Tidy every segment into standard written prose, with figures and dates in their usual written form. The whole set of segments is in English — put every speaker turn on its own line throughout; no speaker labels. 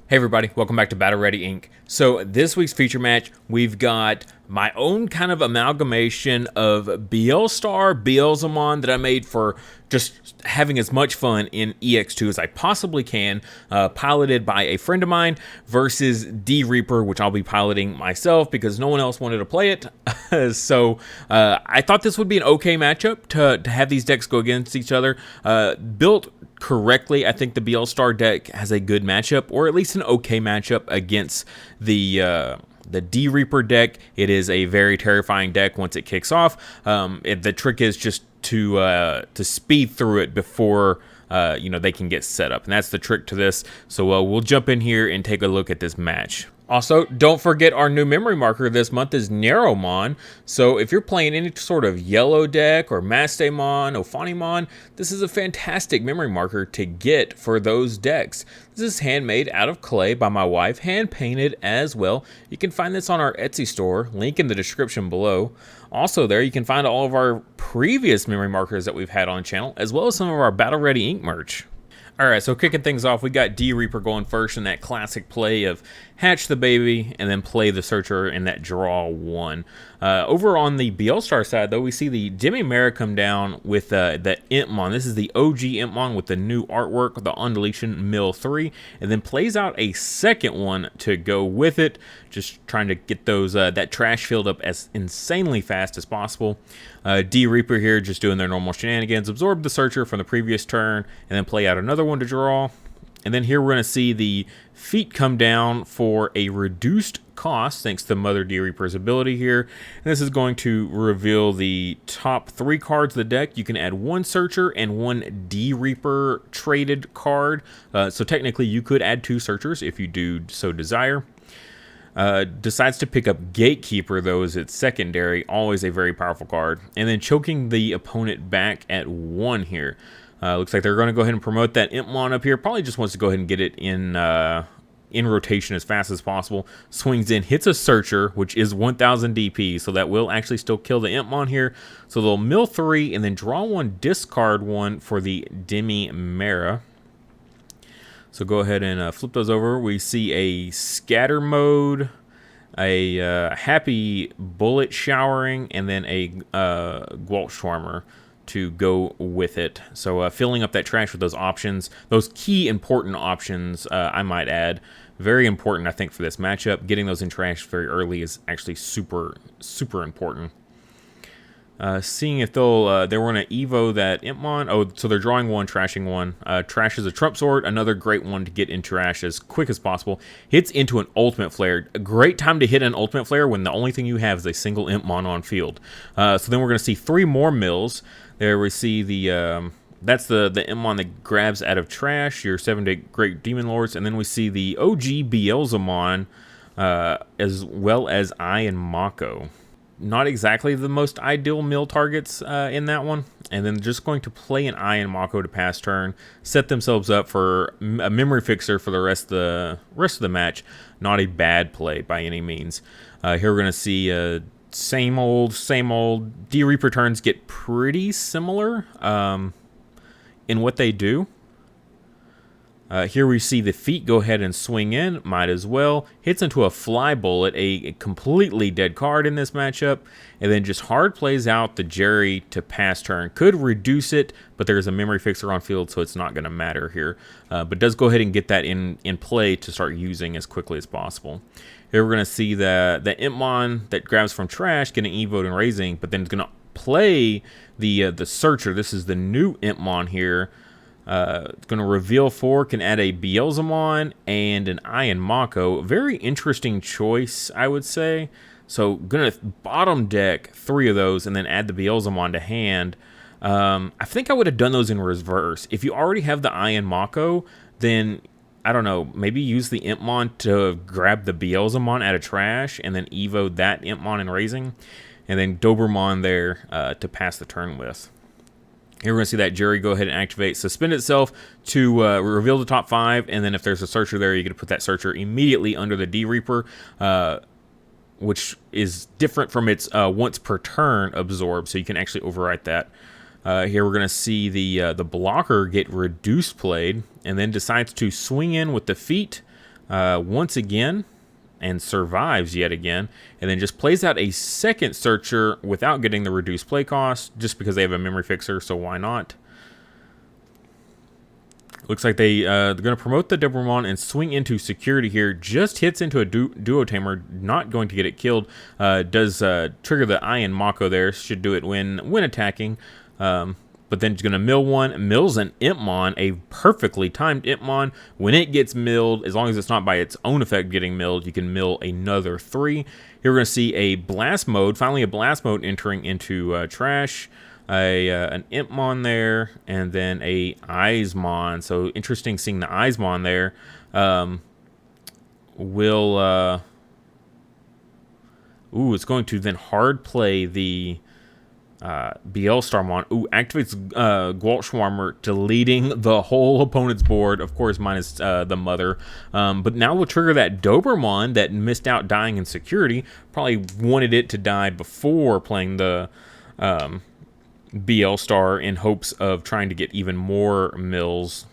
Hey everybody, welcome back to Battle Ready Inc. So this week's feature match, we've got my own kind of amalgamation of Beelstarmon that I made for just having as much fun in EX2 as I possibly can, piloted by a friend of mine, versus D-Reaper, which I'll be piloting myself because no one else wanted to play it. So I thought this would be an okay matchup to have these decks go against each other. Built correctly, I think the Beelstar deck has a good matchup, or at least an okay matchup against the D-Reaper deck. It is a very terrifying deck once it kicks off. The trick is just to speed through it before they can get set up, and that's the trick to this. So we'll jump in here and take a look at this match. Also, don't forget our new memory marker this month is Narrowmon. So if you're playing any sort of yellow deck or Mastemon, Ophanimon, this is a fantastic memory marker to get for those decks. This is handmade out of clay by my wife, hand painted as well. You can find this on our Etsy store, link in the description below. Also there, you can find all of our previous memory markers that we've had on the channel, as well as some of our Battle Ready Inc. merch. Alright, so kicking things off, we got D-Reaper going first in that classic play of hatch the baby and then play the searcher in that draw one. Over on the Beelstar side, though, we see the Digimon come down with the Impmon. This is the OG Impmon with the new artwork, the Undeletion Mill 3, and then plays out a second one to go with it, just trying to get those that trash filled up as insanely fast as possible. D-Reaper here just doing their normal shenanigans, absorb the searcher from the previous turn, and then play out another one to draw. And then here we're going to see the feet come down for a reduced cost, thanks to Mother D-Reaper's ability here. And this is going to reveal the top 3 cards of the deck. You can add 1 Searcher and 1 D-Reaper traded card. So technically you could add 2 Searchers if you do so desire. Decides to pick up Gatekeeper, though, as its secondary. Always a very powerful card. And then choking the opponent back at 1 here. Looks like they're going to go ahead and promote that Impmon up here. Probably just wants to go ahead and get it in rotation as fast as possible. Swings in, hits a Searcher, which is 1000 DP, so that will actually still kill the Impmon here. So they'll mill 3 and then draw 1, discard 1 for the Digimon. So go ahead and flip those over. We see a Scatter Mode, a Happy Bullet Showering, and then a Gwaltschwarmer to go with it. So filling up that trash with those options, those key important options, I might add. Very important, I think, for this matchup. Getting those in trash very early is actually super, super important. Seeing if they want to Evo that Impmon. Oh, so they're drawing 1, trashing 1. Trash is a Trump Sword, another great one to get in trash as quick as possible. Hits into an Ultimate Flare. A great time to hit an Ultimate Flare when the only thing you have is a single Impmon on field. So then we're going to see 3 more mills. There we see the that's the Impmon that grabs out of trash, your 7 Great Demon Lords, and then we see the OG Beelstarmon, as well as I and Mako. Not exactly the most ideal mill targets in that one. And then just going to play an Eye and Mako to pass turn, set themselves up for a memory fixer for the rest of the match. Not a bad play by any means. Here we're going to see same old. D-Reaper turns get pretty similar in what they do. Here we see the feet go ahead and swing in, might as well. Hits into a Fly Bullet, a completely dead card in this matchup. And then just hard plays out the Jerry to pass turn. Could reduce it, but there's a memory fixer on field, so it's not going to matter here. But does go ahead and get that in play to start using as quickly as possible. Here we're going to see the Impmon that grabs from trash, getting evoed and raising, but then it's going to play the Searcher. This is the new Impmon here. It's going to reveal 4, can add a Beelstarmon and an Eye and Mako. Very interesting choice, I would say. So going to bottom deck 3 of those and then add the Beelstarmon to hand. I think I would have done those in reverse. If you already have the Eye and Mako, then I don't know, maybe use the Impmon to grab the Beelstarmon out of trash and then evo that Impmon in raising. And then Dobermon there to pass the turn with. Here we're going to see that Jerry go ahead and activate Suspend itself to reveal the top 5, and then if there's a Searcher there, you're going to put that Searcher immediately under the D-Reaper, which is different from its once per turn absorb, so you can actually overwrite that. Here we're going to see the blocker get reduced played, and then decides to swing in with the feet, once again and survives yet again, and then just plays out a second searcher without getting the reduced play cost, just because they have a memory fixer, so why not? Looks like they're going to promote the Digimon and swing into security here. Just hits into a Duo Tamer, not going to get it killed. Does trigger the Iron Mako there. Should do it when attacking. But then it's going to mill one. Mills an Impmon, a perfectly timed Impmon. When it gets milled, as long as it's not by its own effect getting milled, you can mill another 3. Here we're going to see a Blast Mode. Finally a Blast Mode entering into trash. An Impmon there, and then a Eismon. So interesting seeing the Eismon there. It's going to then hard play the Beelstarmon. Activates Gwaltschwarmer, deleting the whole opponent's board, of course, minus the mother. But now we'll trigger that Dobermon that missed out dying in security. Probably wanted it to die before playing the Beelstar in hopes of trying to get even more mills,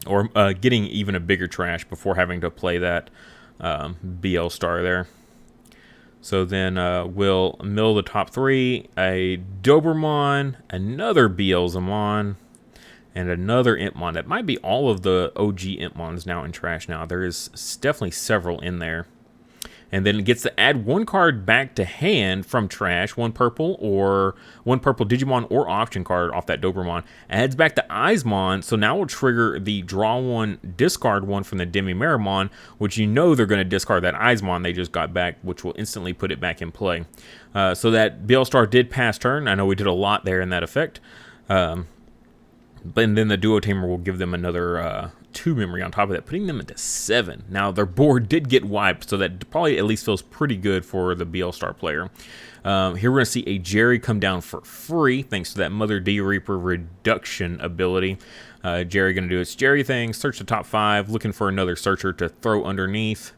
or getting even a bigger trash before having to play that Beelstar there. So then we'll mill the top 3, a Dobermon, another Beelzemon, and another Impmon. That might be all of the OG Impmons now in trash now. There is definitely several in there. And then it gets to add 1 card back to hand from trash, one purple Digimon or option card off that Dobermon. Adds back the Eismon, so now we'll trigger the draw 1, discard 1 from the Demi-Meramon, which you know they're going to discard that Eismon they just got back, which will instantly put it back in play. So that Beelstar did pass turn. I know we did a lot there in that effect. But then the Duo Tamer will give them another 2 memory on top of that, putting them into 7. Now, their board did get wiped, so that probably at least feels pretty good for the Beelstar player. Here we're going to see a Jerry come down for free, thanks to that Mother D Reaper reduction ability. Jerry going to do its Jerry thing, search the top 5, looking for another searcher to throw underneath.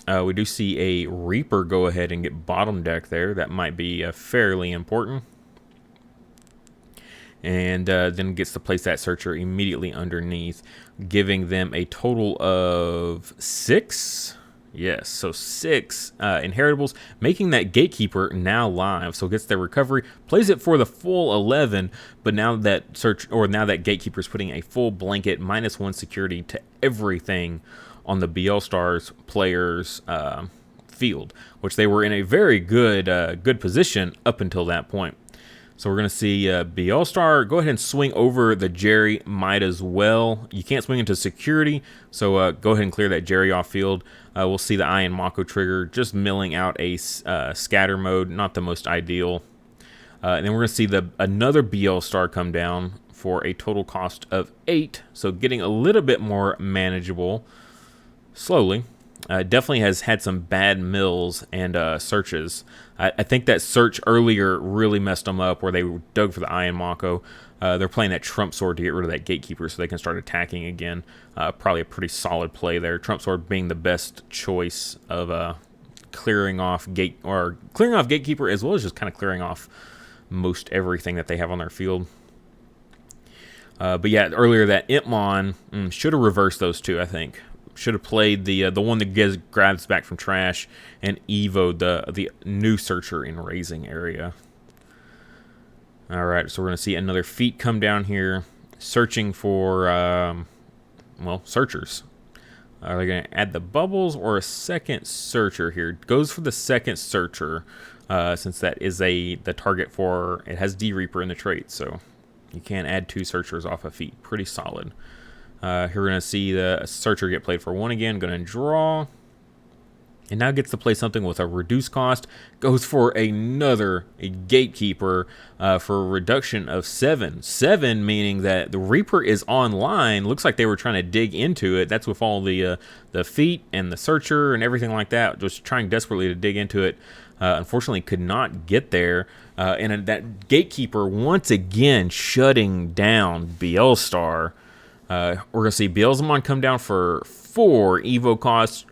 We do see a Reaper go ahead and get bottom deck there. That might be fairly important. And then gets to place that searcher immediately underneath, giving them a total of 6. Yes, so 6 inheritables, making that Gatekeeper now live. So gets their recovery, plays it for the full 11, but now that Gatekeeper is putting a full blanket -1 security to everything on the Beelstar's players' field, which they were in a very good position up until that point. So we're going to see Beelstar go ahead and swing over the Jerry, might as well. You can't swing into security, so go ahead and clear that Jerry off field. We'll see the Iron Mako trigger, just milling out a scatter mode, not the most ideal. And then we're going to see another Beelstar come down for a total cost of 8, so getting a little bit more manageable slowly. Definitely has had some bad mills and searches. I think that search earlier really messed them up, where they dug for the Iron Mako. They're playing that Trump Sword to get rid of that Gatekeeper so they can start attacking again. Probably a pretty solid play there. Trump Sword being the best choice of clearing off Gatekeeper, as well as just kind of clearing off most everything that they have on their field. But yeah, earlier that Impmon should have reversed those two, I think. Should have played the one that grabs back from trash and evoed the new searcher in raising area. All right, so we're going to see another feat come down here, searching for searchers. Are they going to add the bubbles or a second searcher here? Goes for the second searcher, since that is the target for it has D Reaper in the trait, so you can add 2 searchers off a feat. Pretty solid. Here we're going to see the searcher get played for 1 again. Going to draw. And now gets to play something with a reduced cost. Goes for a Gatekeeper for a reduction of 7. 7 meaning that the Reaper is online. Looks like they were trying to dig into it. That's with all the feet and the searcher and everything like that. Just trying desperately to dig into it. Unfortunately could not get there. And that Gatekeeper once again shutting down Beelstar. We're going to see Beelzemon come down for 4 Evo costs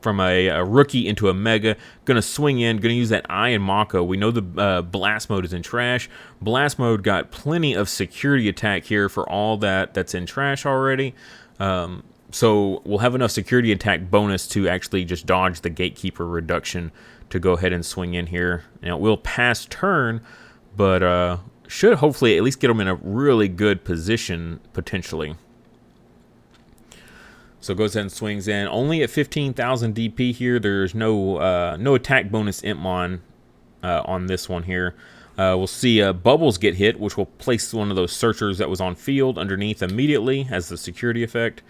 from a rookie into a mega. Going to swing in, going to use that Iron Mako. We know the Blast Mode is in trash. Blast Mode got plenty of security attack here for all that's in trash already. So we'll have enough security attack bonus to actually just dodge the Gatekeeper reduction to go ahead and swing in here. Now, it will pass turn, but should hopefully at least get them in a really good position, potentially. So goes ahead and swings in. Only at 15,000 DP here. There's no no attack bonus Impmon on this one here. We'll see Bubbles get hit, which will place one of those searchers that was on field underneath immediately as the security effect.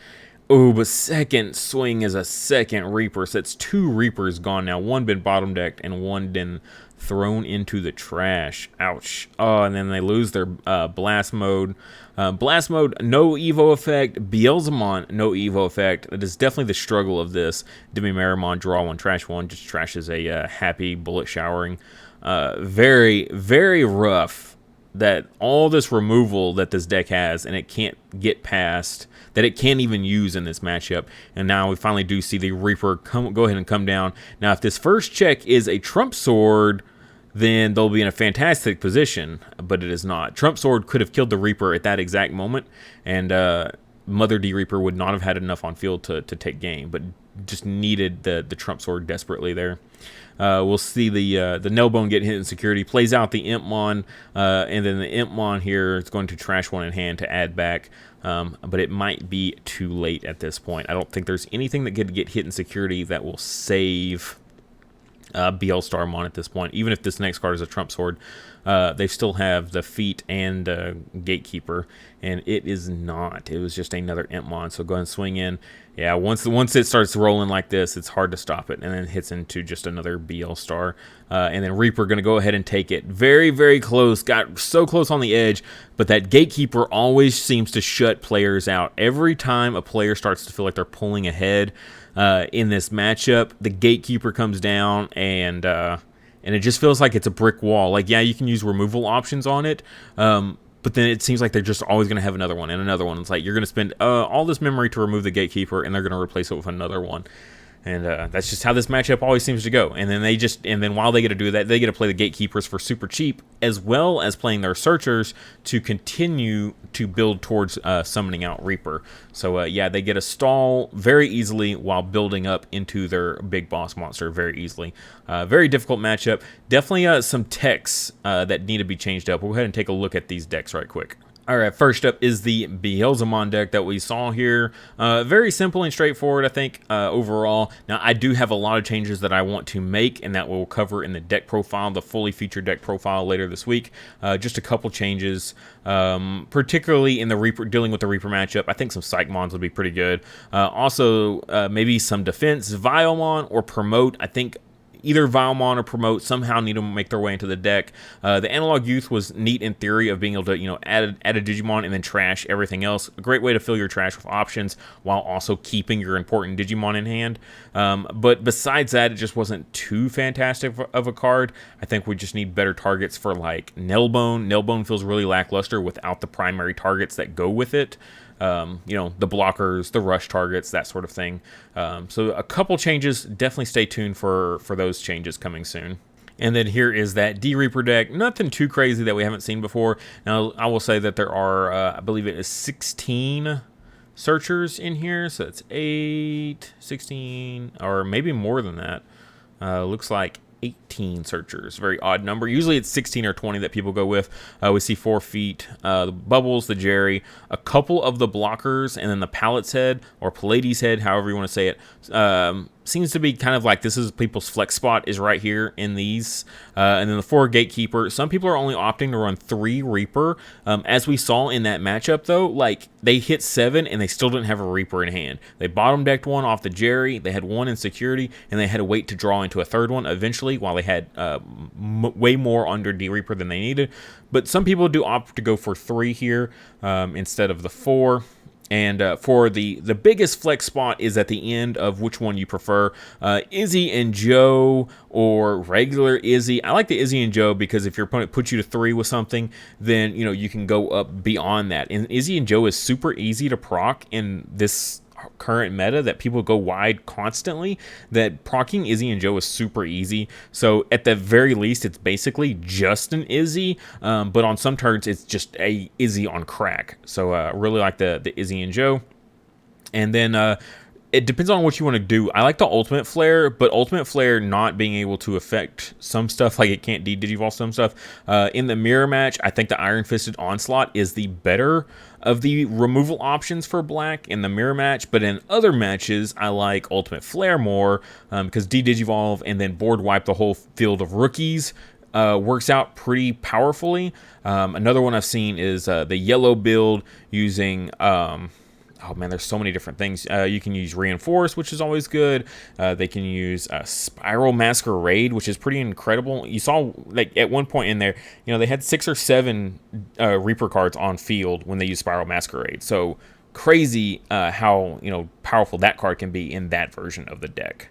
Oh, but second swing is a second Reaper. So that's 2 Reapers gone now. One been bottom decked and one been thrown into the trash. Ouch. Oh, and then they lose their Blast Mode. Blast Mode, no Evo effect. Beelstarmon, no Evo effect. It is definitely the struggle of this. Digimon, draw 1, trash 1. Just trashes a happy bullet showering. Very, very rough that all this removal that this deck has and it can't get past, that it can't even use in this matchup. And now we finally do see the Reaper go ahead and come down. Now, if this first check is a Trump Sword, then they'll be in a fantastic position, but it is not. Trump Sword could have killed the Reaper at that exact moment, and Mother D Reaper would not have had enough on field to take game, but just needed the Trump Sword desperately there. We'll see the Nailbone get hit in security, plays out the Impmon, and then the Impmon here is going to trash 1 in hand to add back, but it might be too late at this point. I don't think there's anything that could get hit in security that will save Beelstarmon at this point. Even if this next card is a Trump Sword, they still have the Feet and Gatekeeper, and it is not. It was just another Impmon, so go ahead and swing in. Yeah, once it starts rolling like this, it's hard to stop it, and then it hits into just another Beelstar. And then Reaper going to go ahead and take it. Very, very close. Got so close on the edge, but that Gatekeeper always seems to shut players out. Every time a player starts to feel like they're pulling ahead in this matchup, the Gatekeeper comes down, and it just feels like it's a brick wall. Like, yeah, you can use removal options on it, but then it seems like they're just always going to have another one and another one. It's like you're going to spend all this memory to remove the Gatekeeper, and they're going to replace it with another one. And that's just how this matchup always seems to go. And then while they get to do that, they get to play the Gatekeepers for super cheap, as well as playing their Searchers to continue to build towards summoning out Reaper. So yeah, they get a stall very easily while building up into their big boss monster very easily. Very difficult matchup. Definitely some techs that need to be changed up. We'll go ahead and take a look at these decks right quick. All right, first up is the Beelstarmon deck that we saw here. Very simple and straightforward, I think, overall. Now, I do have a lot of changes that I want to make, and that we'll cover in the deck profile, the fully featured deck profile later this week. Just a couple changes, particularly in the Reaper, dealing with the Reaper matchup. I think some Psychmons would be pretty good. Also, maybe some defense, Vilemon or Promote. I think either Vilemon or Promote somehow need to make their way into the deck. The Analog Youth was neat in theory of being able to, add a Digimon and then trash everything else. A great way to fill your trash with options while also keeping your important Digimon in hand. But besides that, it just wasn't too fantastic of a card. I think we just need better targets for like Nailbone. Nailbone feels really lackluster without the primary targets that go with it. The blockers, the rush targets, that sort of thing. So a couple changes. Definitely stay tuned for those changes coming soon. And then here is that D-Reaper deck. Nothing too crazy that we haven't seen before. Now, I will say that there are, I believe it is 16 searchers in here. So it's 8, 16, or maybe more than that. Looks like 18 searchers. Very odd number. Usually it's 16 or 20 that people go with. We see 4 feet, the Bubbles, the Jerry, a couple of the blockers, and then the Pallet's Head, or Pallades Head, however you want to say it. Seems to be kind of like this is people's flex spot is right here in these. And then the 4 Gatekeeper. Some people are only opting to run 3 Reaper. As we saw in that matchup, though, like they hit 7 and they still didn't have a Reaper in hand. They bottom decked one off the Jerry. They had 1 in security, and they had to wait to draw into a third one eventually while they had way more under D-Reaper than they needed. But some people do opt to go for 3 here instead of the 4. And for the biggest flex spot is at the end of which one you prefer, Izzy and Joe or regular Izzy. I like the Izzy and Joe because if your opponent puts you to 3 with something, then you can go up beyond that. And Izzy and Joe is super easy to proc in this current meta that people go wide constantly, that proccing Izzy and Joe is super easy. So at the very least, it's basically just an Izzy, but on some turns, it's just a Izzy on crack. So really like the Izzy and Joe. And then it depends on what you want to do. I like the Ultimate Flare, but Ultimate Flare not being able to affect some stuff, like it can't de-digivolve some stuff. In the mirror match, I think the Iron Fisted Onslaught is the better of the removal options for black in the mirror match, but in other matches, I like Ultimate Flare more because de-digivolve and then board wipe the whole field of rookies works out pretty powerfully. Another one I've seen is the yellow build using... oh man, there's so many different things. You can use Reinforce, which is always good. They can use Spiral Masquerade, which is pretty incredible. You saw, like, at one point in there, you know, they had 6 or 7 Reaper cards on field when they used Spiral Masquerade. So crazy how, you know, powerful that card can be in that version of the deck.